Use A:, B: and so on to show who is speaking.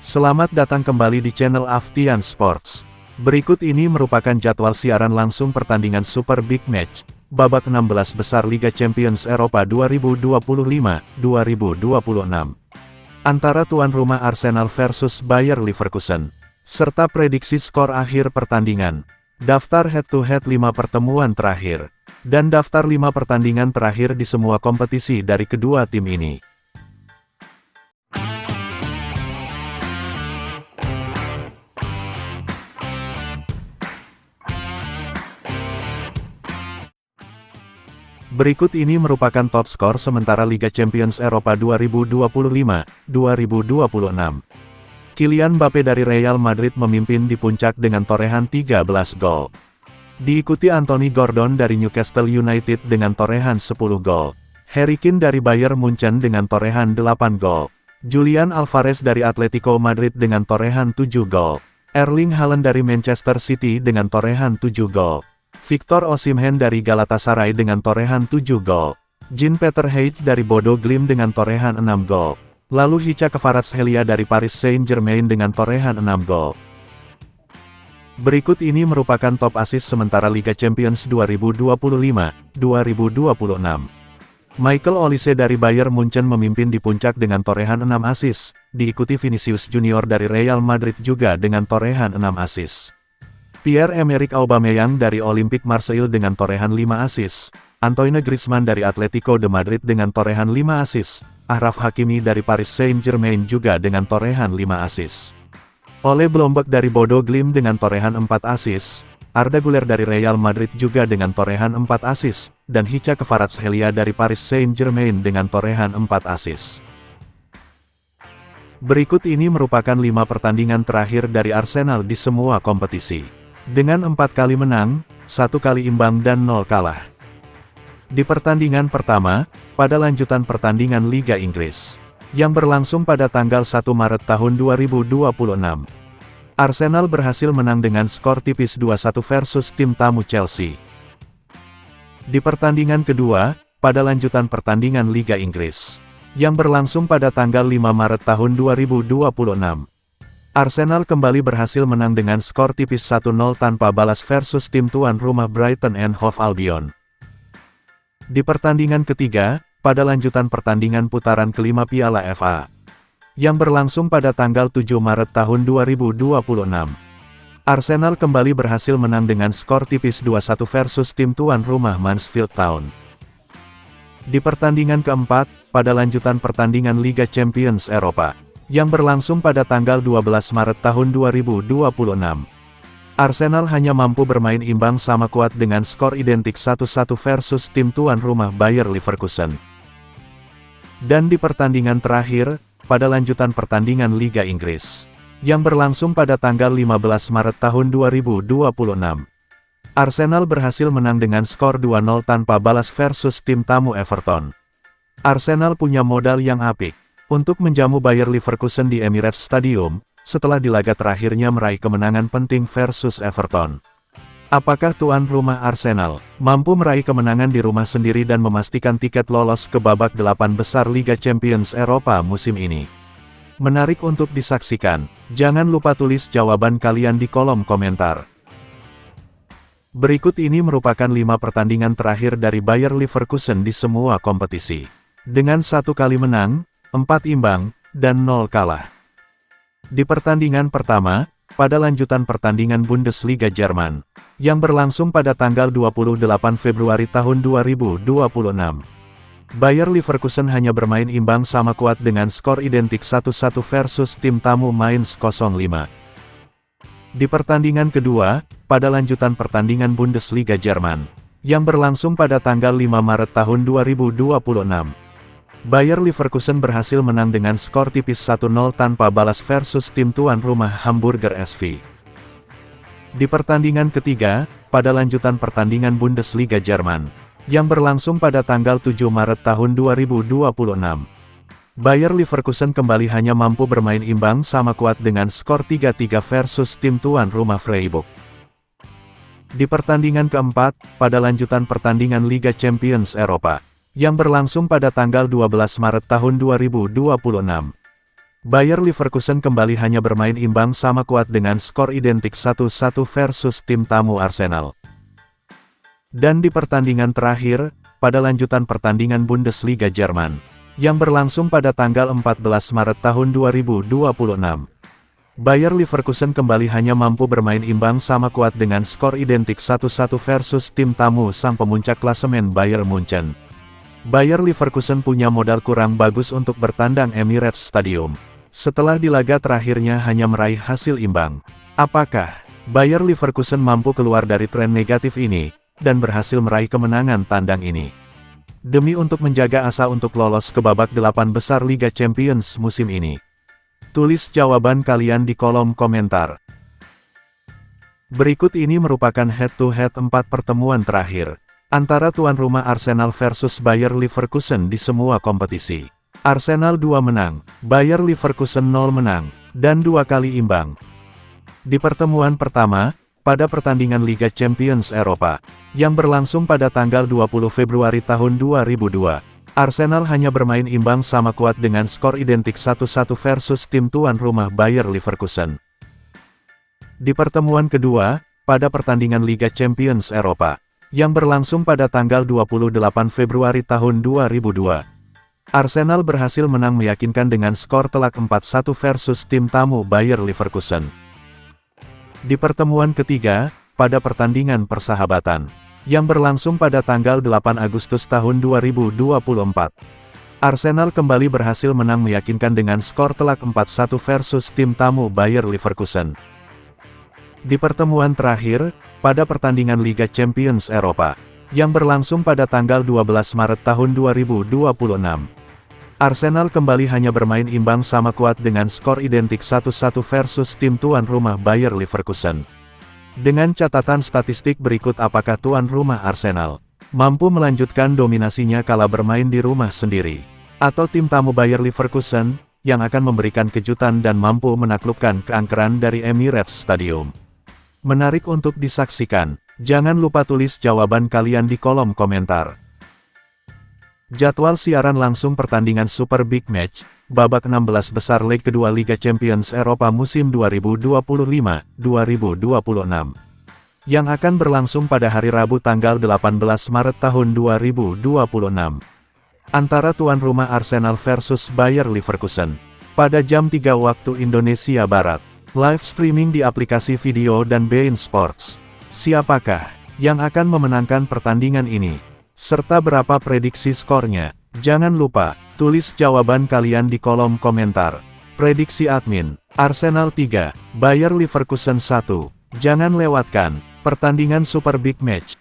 A: Selamat datang kembali di channel Aftian Sports. Berikut ini merupakan jadwal siaran langsung pertandingan Super Big Match, babak 16 besar Liga Champions Eropa 2025-2026. Antara tuan rumah Arsenal versus Bayer Leverkusen, serta prediksi skor akhir pertandingan, daftar head-to-head 5 pertemuan terakhir, dan daftar 5 pertandingan terakhir di semua kompetisi dari kedua tim ini. Berikut ini merupakan top skor sementara Liga Champions Eropa 2025-2026. Kylian Mbappe dari Real Madrid memimpin di puncak dengan torehan 13 gol. Diikuti Anthony Gordon dari Newcastle United dengan torehan 10 gol. Harry Kane dari Bayern Munchen dengan torehan 8 gol. Julian Alvarez dari Atletico Madrid dengan torehan 7 gol. Erling Haaland dari Manchester City dengan torehan 7 gol. Victor Osimhen dari Galatasaray dengan torehan 7 gol. Jean-Peter Hage dari Bodo Glimt dengan torehan 6 gol. Lalu Hicha Kvaratskhelia dari Paris Saint-Germain dengan torehan 6 gol. Berikut ini merupakan top assist sementara Liga Champions 2025-2026. Michael Olise dari Bayern Munchen memimpin di puncak dengan torehan 6 assist, diikuti Vinicius Junior dari Real Madrid juga dengan torehan 6 assist. Pierre-Emerick Aubameyang dari Olympique Marseille dengan torehan 5 assist, Antoine Griezmann dari Atletico de Madrid dengan torehan 5 assist, Achraf Hakimi dari Paris Saint-Germain juga dengan torehan 5 assist. Ole Blomberg dari Bodo Glimt dengan torehan 4 assist, Arda Güler dari Real Madrid juga dengan torehan 4 assist, dan Hicha Kvaratskhelia dari Paris Saint-Germain dengan torehan 4 assist. Berikut ini merupakan 5 pertandingan terakhir dari Arsenal di semua kompetisi. Dengan 4 kali menang, 1 kali imbang dan 0 kalah. Di pertandingan pertama, pada lanjutan pertandingan Liga Inggris, yang berlangsung pada tanggal 1 Maret tahun 2026, Arsenal berhasil menang dengan skor tipis 2-1 versus tim tamu Chelsea. Di pertandingan kedua, pada lanjutan pertandingan Liga Inggris, yang berlangsung pada tanggal 5 Maret tahun 2026, Arsenal kembali berhasil menang dengan skor tipis 1-0 tanpa balas versus tim tuan rumah Brighton and Hove Albion. Di pertandingan ketiga, pada lanjutan pertandingan putaran kelima Piala FA, yang berlangsung pada tanggal 7 Maret tahun 2026, Arsenal kembali berhasil menang dengan skor tipis 2-1 versus tim tuan rumah Mansfield Town. Di pertandingan keempat, pada lanjutan pertandingan Liga Champions Eropa, yang berlangsung pada tanggal 12 Maret tahun 2026. Arsenal hanya mampu bermain imbang sama kuat dengan skor identik 1-1 versus tim tuan rumah Bayer Leverkusen. Dan di pertandingan terakhir, pada lanjutan pertandingan Liga Inggris, yang berlangsung pada tanggal 15 Maret tahun 2026, Arsenal berhasil menang dengan skor 2-0 tanpa balas versus tim tamu Everton. Arsenal punya modal yang apik untuk menjamu Bayer Leverkusen di Emirates Stadium, setelah di laga terakhirnya meraih kemenangan penting versus Everton. Apakah tuan rumah Arsenal mampu meraih kemenangan di rumah sendiri dan memastikan tiket lolos ke babak 8 besar Liga Champions Eropa musim ini? Menarik untuk disaksikan. Jangan lupa tulis jawaban kalian di kolom komentar. Berikut ini merupakan 5 pertandingan terakhir dari Bayer Leverkusen di semua kompetisi. Dengan 1 kali menang, 4 imbang, dan 0 kalah. Di pertandingan pertama, pada lanjutan pertandingan Bundesliga Jerman, yang berlangsung pada tanggal 28 Februari tahun 2026, Bayer Leverkusen hanya bermain imbang sama kuat dengan skor identik 1-1 versus tim tamu Mainz 05. Di pertandingan kedua, pada lanjutan pertandingan Bundesliga Jerman, yang berlangsung pada tanggal 5 Maret tahun 2026, Bayer Leverkusen berhasil menang dengan skor tipis 1-0 tanpa balas versus tim tuan rumah Hamburger SV. Di pertandingan ketiga, pada lanjutan pertandingan Bundesliga Jerman, yang berlangsung pada tanggal 7 Maret tahun 2026, Bayer Leverkusen kembali hanya mampu bermain imbang sama kuat dengan skor 3-3 versus tim tuan rumah Freiburg. Di pertandingan keempat, pada lanjutan pertandingan Liga Champions Eropa, yang berlangsung pada tanggal 12 Maret tahun 2026, Bayer Leverkusen kembali hanya bermain imbang sama kuat dengan skor identik 1-1 versus tim tamu Arsenal. Dan di pertandingan terakhir, pada lanjutan pertandingan Bundesliga Jerman, yang berlangsung pada tanggal 14 Maret tahun 2026, Bayer Leverkusen kembali hanya mampu bermain imbang sama kuat dengan skor identik 1-1 versus tim tamu sang pemuncak klasemen Bayern Munchen. Bayer Leverkusen punya modal kurang bagus untuk bertandang Emirates Stadium. Setelah di laga terakhirnya hanya meraih hasil imbang. Apakah Bayer Leverkusen mampu keluar dari tren negatif ini, dan berhasil meraih kemenangan tandang ini? Demi untuk menjaga asa untuk lolos ke babak 8 besar Liga Champions musim ini. Tulis jawaban kalian di kolom komentar. Berikut ini merupakan head-to-head 4 pertemuan terakhir antara tuan rumah Arsenal versus Bayer Leverkusen di semua kompetisi. Arsenal 2 menang, Bayer Leverkusen 0 menang, dan 2 kali imbang. Di pertemuan pertama, pada pertandingan Liga Champions Eropa, yang berlangsung pada tanggal 20 Februari tahun 2002, Arsenal hanya bermain imbang sama kuat dengan skor identik 1-1 versus tim tuan rumah Bayer Leverkusen. Di pertemuan kedua, pada pertandingan Liga Champions Eropa, yang berlangsung pada tanggal 28 Februari tahun 2002, Arsenal berhasil menang meyakinkan dengan skor telak 4-1 versus tim tamu Bayer Leverkusen. Di pertemuan ketiga, pada pertandingan persahabatan, yang berlangsung pada tanggal 8 Agustus tahun 2024, Arsenal kembali berhasil menang meyakinkan dengan skor telak 4-1 versus tim tamu Bayer Leverkusen. Di pertemuan terakhir, pada pertandingan Liga Champions Eropa, yang berlangsung pada tanggal 12 Maret tahun 2026, Arsenal kembali hanya bermain imbang sama kuat dengan skor identik 1-1 versus tim tuan rumah Bayer Leverkusen. Dengan catatan statistik berikut, apakah tuan rumah Arsenal mampu melanjutkan dominasinya kala bermain di rumah sendiri, atau tim tamu Bayer Leverkusen yang akan memberikan kejutan dan mampu menaklukkan keangkeran dari Emirates Stadium? Menarik untuk disaksikan. Jangan lupa tulis jawaban kalian di kolom komentar. Jadwal siaran langsung pertandingan Super Big Match, babak 16 besar leg kedua Liga Champions Eropa musim 2025-2026, yang akan berlangsung pada hari Rabu tanggal 18 Maret tahun 2026. Antara tuan rumah Arsenal versus Bayer Leverkusen, pada jam 3 waktu Indonesia Barat, live streaming di aplikasi video dan beIN Sports. Siapakah yang akan memenangkan pertandingan ini? Serta berapa prediksi skornya? Jangan lupa, tulis jawaban kalian di kolom komentar. Prediksi admin, Arsenal 3, Bayer Leverkusen 1. Jangan lewatkan pertandingan Super Big Match